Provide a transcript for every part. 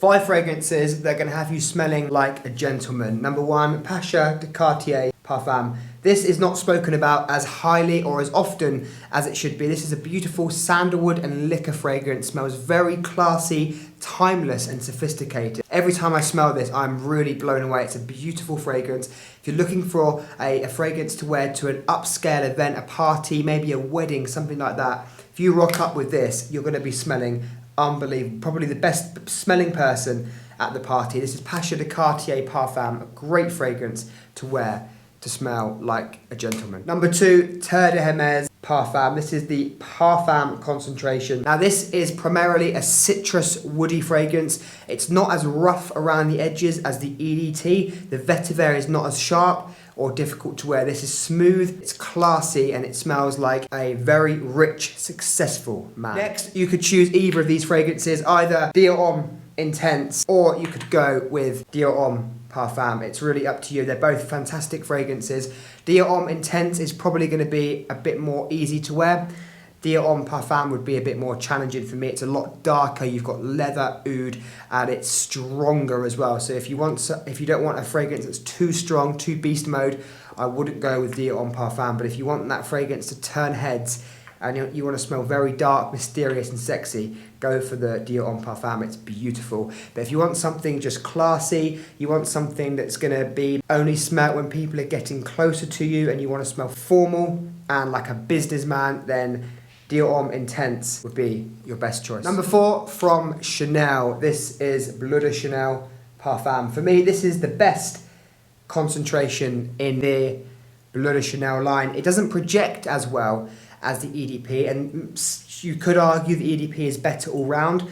5 fragrances that are going to have you smelling like a gentleman. Number 1, PASHA de Cartier Parfum. This is not spoken about as highly or as often as it should be. This is a beautiful sandalwood and liquor fragrance. Smells very classy, timeless and sophisticated. Every time I smell this, I'm really blown away. It's a beautiful fragrance. If you're looking for a fragrance to wear to an upscale event, a party, maybe a wedding, something like that, if you rock up with this, you're going to be smelling unbelievable. Probably the best smelling person at the party. This is PASHA de Cartier Parfum, a great fragrance to wear to smell like a gentleman. Number 2, TERRE de Hermes Parfum. This is the Parfum concentration. Now this is primarily a citrus woody fragrance. It's not as rough around the edges as the EDT. The vetiver is not as sharp or difficult to wear. This is smooth, it's classy, and it smells like a very rich, successful man. Next, you could choose either of these fragrances, either DIOR Homme Intense, or you could go with DIOR Homme Parfum. It's really up to you. They're both fantastic fragrances. DIOR Homme Intense is probably going to be a bit more easy to wear. DIOR Homme Parfum would be a bit more challenging for me. It's a lot darker, you've got leather, oud, and it's stronger as well. So if you don't want a fragrance that's too strong, too beast mode, I wouldn't go with DIOR Homme Parfum. But if you want that fragrance to turn heads and you want to smell very dark, mysterious and sexy, go for the DIOR Homme Parfum. It's beautiful. But if you want something just classy, you want something that's going to be only smelled when people are getting closer to you and you want to smell formal and like a businessman, then DIOR Homme Intense would be your best choice. Number 4, from Chanel. This is Bleu de Chanel Parfum. For me, this is the best concentration in the Bleu de Chanel line. It doesn't project as well as the EDP, and you could argue the EDP is better all round,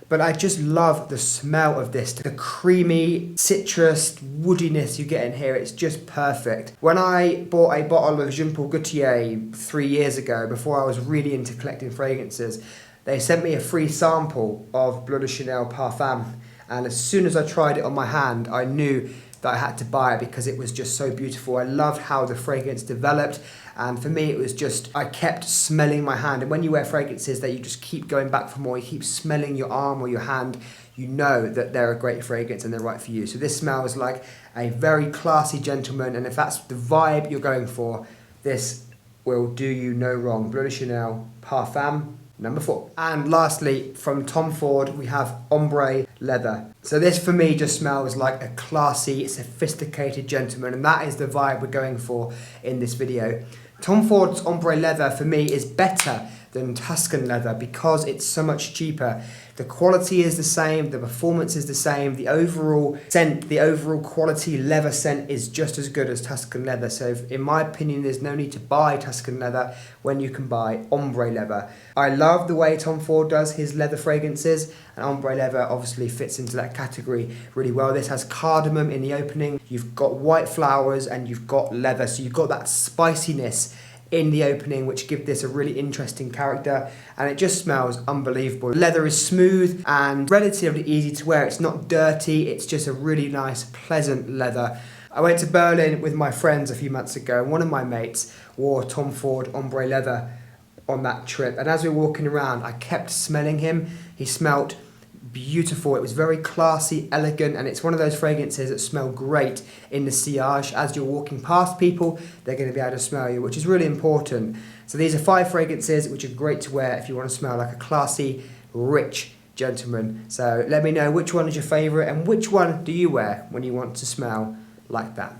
but I just love the smell of this. The creamy, citrus, woodiness you get in here, it's just perfect. When I bought a bottle of Jean Paul Gaultier 3 years ago, before I was really into collecting fragrances, they sent me a free sample of Bleu de Chanel Parfum, and as soon as I tried it on my hand, I knew that I had to buy it because it was just so beautiful. I loved how the fragrance developed, and for me it was just, I kept smelling my hand. And when you wear fragrances that you just keep going back for more, you keep smelling your arm or your hand, you know that they're a great fragrance and they're right for you. So this smells like a very classy gentleman, and if that's the vibe you're going for, this will do you no wrong. Bleu de Chanel Parfum, number 4. And lastly, from Tom Ford, we have Ombre Leather. So this for me just smells like a classy, sophisticated gentleman, and that is the vibe we're going for in this video. Tom Ford's Ombre Leather for me is better than Tuscan Leather because it's so much cheaper. The quality is the same, the performance is the same, the overall scent, the overall quality leather scent is just as good as Tuscan Leather. So in my opinion, there's no need to buy Tuscan Leather when you can buy Ombre Leather. I love the way Tom Ford does his leather fragrances, and Ombre Leather obviously fits into that category really well. This has cardamom in the opening, you've got white flowers, and you've got leather, so you've got that spiciness in the opening, which give this a really interesting character, and it just smells unbelievable. The leather is smooth and relatively easy to wear. It's not dirty, it's just a really nice, pleasant leather. I went to Berlin with my friends a few months ago, and one of my mates wore Tom Ford Ombre Leather on that trip, and as we were walking around, I kept smelling him. He smelt beautiful. It was very classy, elegant, and it's one of those fragrances that smell great in the sillage. As you're walking past people, they're going to be able to smell you, which is really important. So these are 5 fragrances which are great to wear if you want to smell like a classy, rich gentleman. So let me know which one is your favorite and which one do you wear when you want to smell like that.